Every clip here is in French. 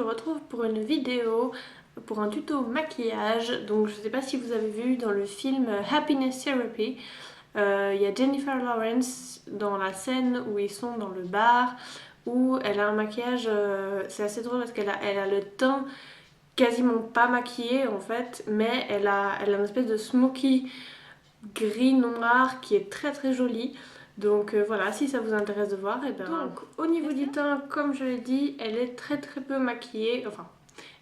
retrouve pour une vidéo, pour un tuto maquillage. Donc je sais pas si vous avez vu dans le film Happiness Therapy, il y a Jennifer Lawrence dans la scène où ils sont dans le bar, où elle a un maquillage, c'est assez drôle parce qu'elle a le teint quasiment pas maquillé en fait, mais elle a une espèce de smoky gris noir qui est très très joli. Donc voilà, si ça vous intéresse de voir, et donc au niveau du teint, comme je l'ai dit, elle est très très peu maquillée, enfin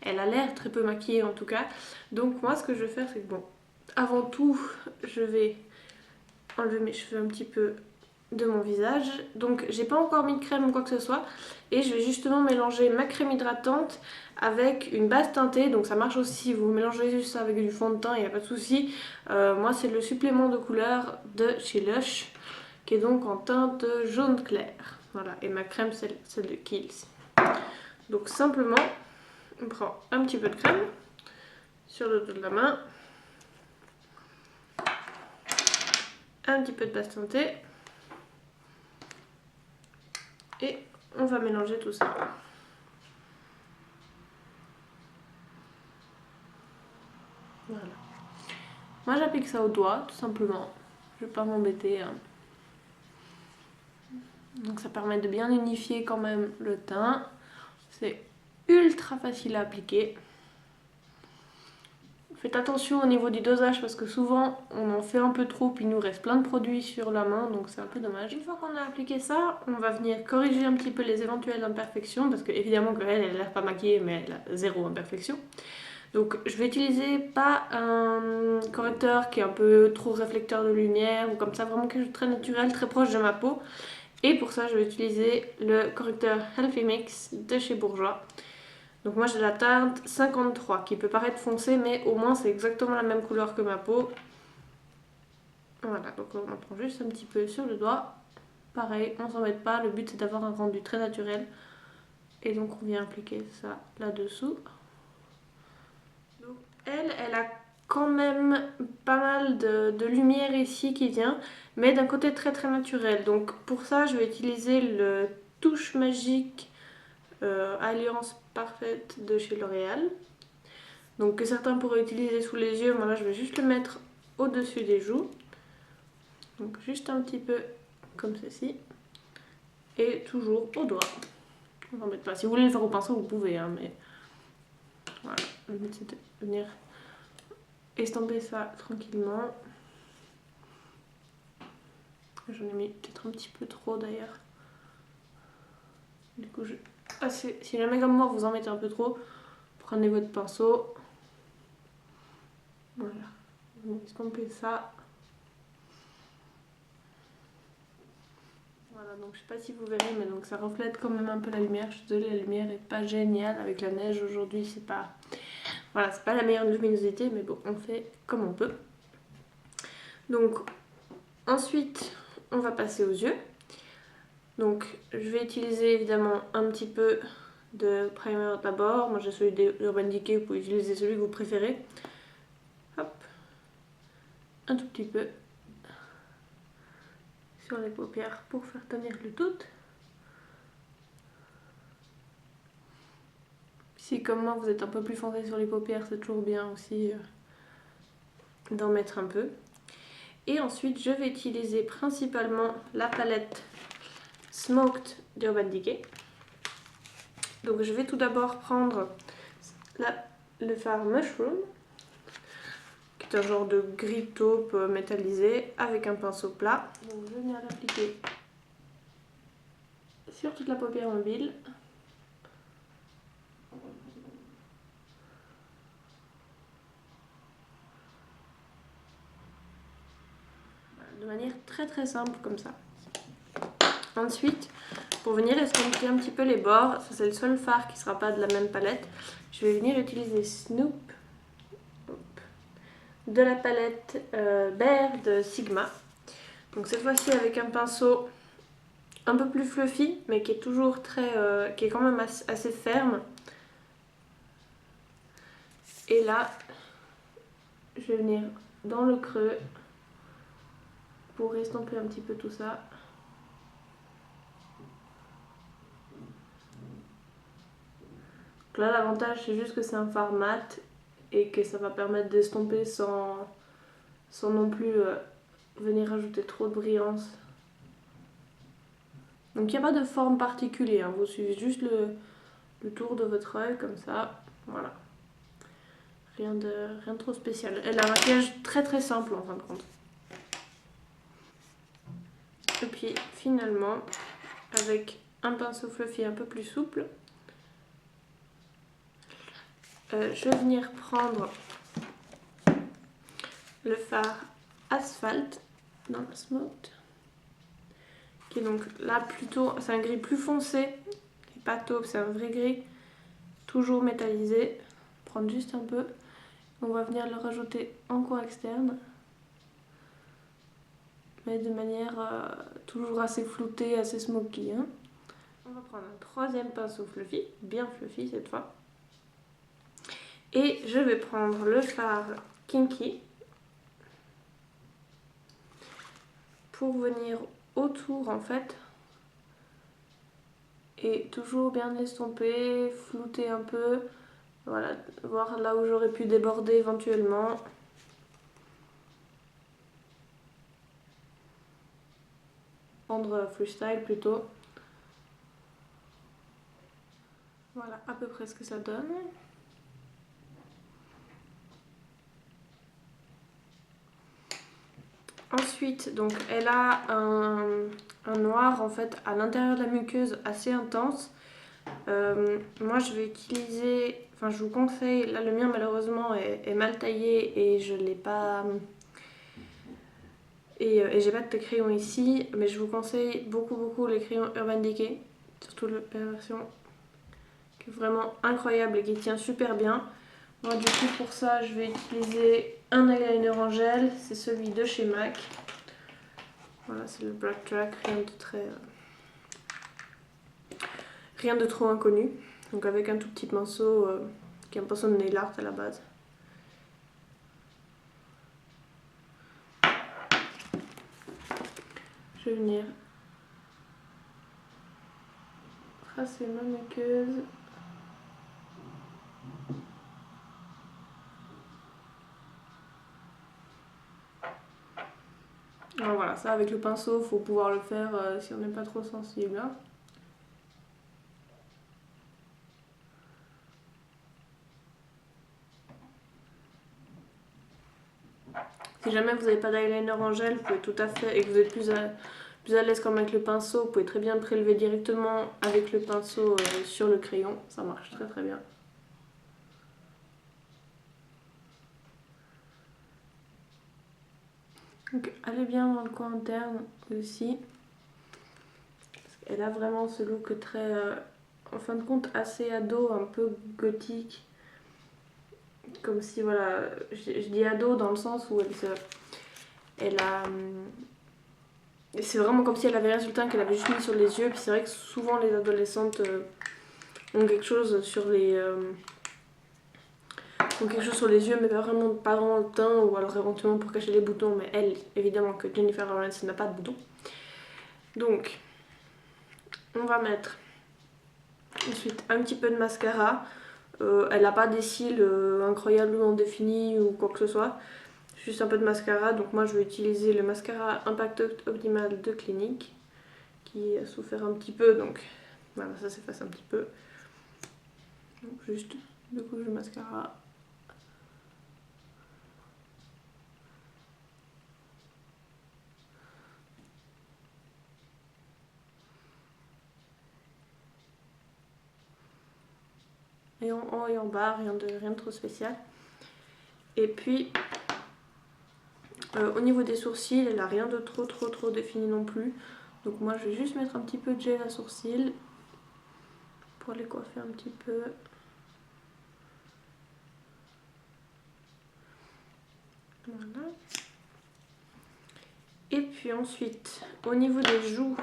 elle a l'air très peu maquillée en tout cas. Donc moi ce que je vais faire, c'est que bon, avant tout je vais enlever mes cheveux un petit peu de mon visage. Donc j'ai pas encore mis de crème ou quoi que ce soit, et je vais justement mélanger ma crème hydratante avec une base teintée. Donc ça marche aussi si vous mélangez juste ça avec du fond de teint, il n'y a pas de souci. Moi c'est le supplément de couleur de chez Lush, qui est donc en teinte jaune clair. Voilà, et ma crème c'est celle de Kiehl's. Donc simplement on prend un petit peu de crème sur le dos de la main, un petit peu de base teintée, et on va mélanger tout ça. Voilà. Moi j'applique ça au doigt tout simplement. Je vais pas m'embêter. Donc ça permet de bien unifier quand même le teint. C'est ultra facile à appliquer. Faites attention au niveau du dosage parce que souvent on en fait un peu trop puis il nous reste plein de produits sur la main, donc c'est un peu dommage. Une fois qu'on a appliqué ça, on va venir corriger un petit peu les éventuelles imperfections parce que évidemment qu'elle a l'air pas maquillée mais elle a zéro imperfection. Donc je vais utiliser pas un correcteur qui est un peu trop réflecteur de lumière ou comme ça, vraiment quelque chose de très naturel, très proche de ma peau. Et pour ça je vais utiliser le correcteur Healthy Mix de chez Bourjois. Donc moi j'ai la teinte 53 qui peut paraître foncée, mais au moins c'est exactement la même couleur que ma peau. Voilà, donc on en prend juste un petit peu sur le doigt. Pareil, on s'embête pas, le but c'est d'avoir un rendu très naturel. Et donc on vient appliquer ça là-dessous. Donc elle a quand même pas mal de lumière ici qui vient, mais d'un côté très très naturel. Donc pour ça je vais utiliser le Touche Magique Alliance Parfaite de chez L'Oréal. Donc que certains pourraient utiliser sous les yeux, moi là je vais juste le mettre au-dessus des joues. Donc juste un petit peu comme ceci. Et toujours au doigt. On s'embête pas. Si vous voulez le faire au pinceau, vous pouvez, hein, mais voilà. Le but c'est de venir estomper ça tranquillement. J'en ai mis peut-être un petit peu trop d'ailleurs. Du coup, si jamais comme moi vous en mettez un peu trop, prenez votre pinceau. Voilà. Vous estompez ça. Voilà, donc je sais pas si vous verrez, mais donc ça reflète quand même un peu la lumière. Je suis désolée, la lumière est pas géniale avec la neige aujourd'hui, c'est pas... Voilà, c'est pas la meilleure luminosité, mais bon, on fait comme on peut. Donc, ensuite, on va passer aux yeux. Donc, je vais utiliser évidemment un petit peu de primer d'abord. Moi, j'ai celui d'Urban Decay, vous pouvez utiliser celui que vous préférez. Hop, un tout petit peu sur les paupières pour faire tenir le tout. Si comme moi vous êtes un peu plus foncé sur les paupières, c'est toujours bien aussi d'en mettre un peu. Et ensuite je vais utiliser principalement la palette Smoked d'Urban Decay. Donc je vais tout d'abord prendre le fard Mushroom, qui est un genre de gris taupe métallisé avec un pinceau plat. Donc je vais venir l'appliquer sur toute la paupière mobile. De manière très très simple comme ça. Ensuite, pour venir estomper un petit peu les bords, ça c'est le seul fard qui ne sera pas de la même palette, je vais venir utiliser Snoop de la palette Bear de Sigma. Donc cette fois-ci avec un pinceau un peu plus fluffy, mais qui est toujours très, qui est quand même assez ferme. Et là, je vais venir dans le creux pour estomper un petit peu tout ça. Donc là l'avantage c'est juste que c'est un fard mat et que ça va permettre d'estomper sans non plus venir rajouter trop de brillance. Donc il n'y a pas de forme particulière, vous suivez juste le tour de votre œil comme ça, voilà. Rien de trop spécial. Elle a un maquillage très très simple en fin de compte. Et puis finalement, avec un pinceau fluffy un peu plus souple, je vais venir prendre le fard Asphalt dans le Smoked, qui est donc là plutôt, c'est un gris plus foncé, qui n'est pas taupe, c'est un vrai gris, toujours métallisé. Prendre juste un peu, on va venir le rajouter en coin externe, mais de manière toujours assez floutée, assez smoky. Hein. On va prendre un troisième pinceau fluffy, bien fluffy cette fois. Et je vais prendre le fard Kinky pour venir autour en fait. Et toujours bien estomper, flouter un peu. Voilà, voir là où j'aurais pu déborder éventuellement. Prendre freestyle plutôt. Voilà à peu près ce que ça donne. Ensuite, donc elle a un noir en fait à l'intérieur de la muqueuse assez intense. Moi je vais utiliser, enfin je vous conseille, là le mien malheureusement est mal taillé et je l'ai pas... Et j'ai pas de crayon ici, mais je vous conseille beaucoup les crayons Urban Decay, surtout la version qui est vraiment incroyable et qui tient super bien. Moi du coup pour ça je vais utiliser un eyeliner en gel, c'est celui de chez MAC. Voilà, c'est le Black Track, rien de trop inconnu. Donc avec un tout petit pinceau qui est un pinceau de nail art à la base. Je vais venir tracer ma muqueuse. Alors voilà, ça avec le pinceau, faut pouvoir le faire si on n'est pas trop sensible. Hein. Si jamais vous n'avez pas d'eyeliner en gel, vous pouvez tout à fait, et que vous êtes plus à l'aise comme avec le pinceau, vous pouvez très bien prélever directement avec le pinceau sur le crayon. Ça marche très bien. Donc allez bien dans le coin interne aussi. Elle a vraiment ce look très, en fin de compte, assez ado, un peu gothique. Comme si, voilà, je dis ado dans le sens où elle a... C'est vraiment comme si elle avait rien sur le teint, qu'elle avait juste mis sur les yeux. Puis c'est vrai que souvent les adolescentes ont quelque chose sur les... ont quelque chose sur les yeux, mais pas vraiment le teint, ou alors éventuellement pour cacher les boutons. Mais elle, évidemment que Jennifer Lawrence n'a pas de boutons. Donc, on va mettre ensuite un petit peu de mascara. Elle n'a pas des cils incroyablement définis ou quoi que ce soit. Juste un peu de mascara. Donc moi je vais utiliser le mascara Impact Optimal de Clinique, qui a souffert un petit peu. Donc voilà, ça s'efface un petit peu. Donc juste deux couches de mascara. Et en haut et en bas, rien de trop spécial. Et puis au niveau des sourcils, elle n'a rien de trop défini non plus. Donc moi je vais juste mettre un petit peu de gel à sourcils pour les coiffer un petit peu. Voilà. Et puis ensuite, au niveau des joues,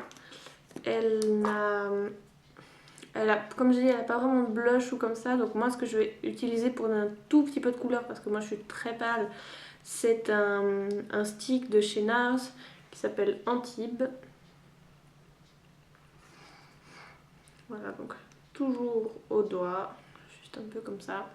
elle a, comme je dis, elle n'a pas vraiment de blush ou comme ça. Donc moi, ce que je vais utiliser pour donner un tout petit peu de couleur, parce que moi je suis très pâle, c'est un stick de chez NARS qui s'appelle Antibes. Voilà, donc toujours au doigt, juste juste un peu comme ça.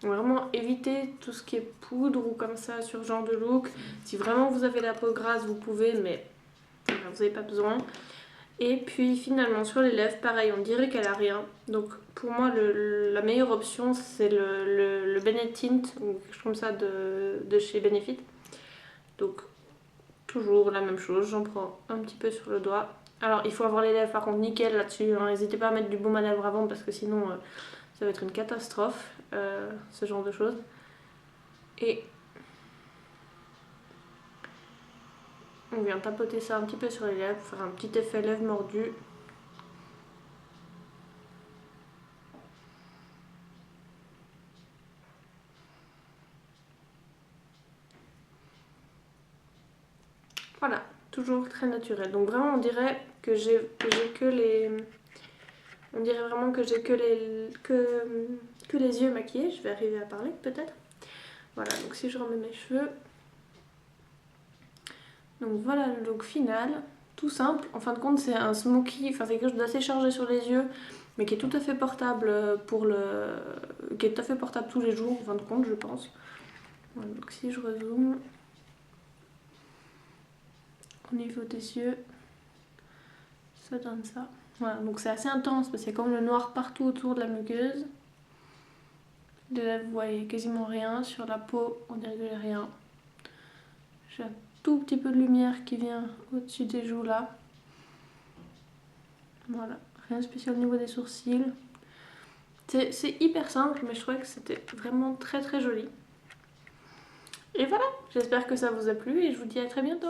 Vraiment éviter tout ce qui est poudre ou comme ça sur ce genre de look. Si vraiment vous avez la peau grasse, vous pouvez, mais vous n'avez pas besoin. Et puis finalement sur les lèvres, pareil, on dirait qu'elle a rien. Donc pour moi, la meilleure option, c'est le Benefit Tint, ou quelque chose comme ça de chez Benefit. Donc toujours la même chose, j'en prends un petit peu sur le doigt. Alors il faut avoir les lèvres par contre nickel là-dessus, hein. N'hésitez pas à mettre du baume à lèvres avant parce que sinon ça va être une catastrophe, ce genre de choses. Et on vient tapoter ça un petit peu sur les lèvres, faire un petit effet lèvres mordues. Voilà, toujours très naturel. Donc vraiment on dirait que j'ai que les... On dirait vraiment que j'ai que les yeux maquillés. Je vais arriver à parler peut-être. Voilà, donc si je remets mes cheveux... Donc voilà le look final, tout simple. En fin de compte, c'est un smoky, enfin c'est quelque chose d'assez chargé sur les yeux, mais qui est tout à fait portable qui est tout à fait portable tous les jours, en fin de compte, je pense. Voilà, donc si je rezoome au niveau des yeux, ça donne ça. Voilà, donc c'est assez intense parce qu'il y a comme le noir partout autour de la muqueuse. Les lèvres, vous voyez quasiment rien. Sur la peau, on dirait que j'ai rien. J'ai un tout petit peu de lumière qui vient au-dessus des joues là. Voilà, rien de spécial au niveau des sourcils. C'est hyper simple, mais je trouvais que c'était vraiment très très joli. Et voilà, j'espère que ça vous a plu et je vous dis à très bientôt.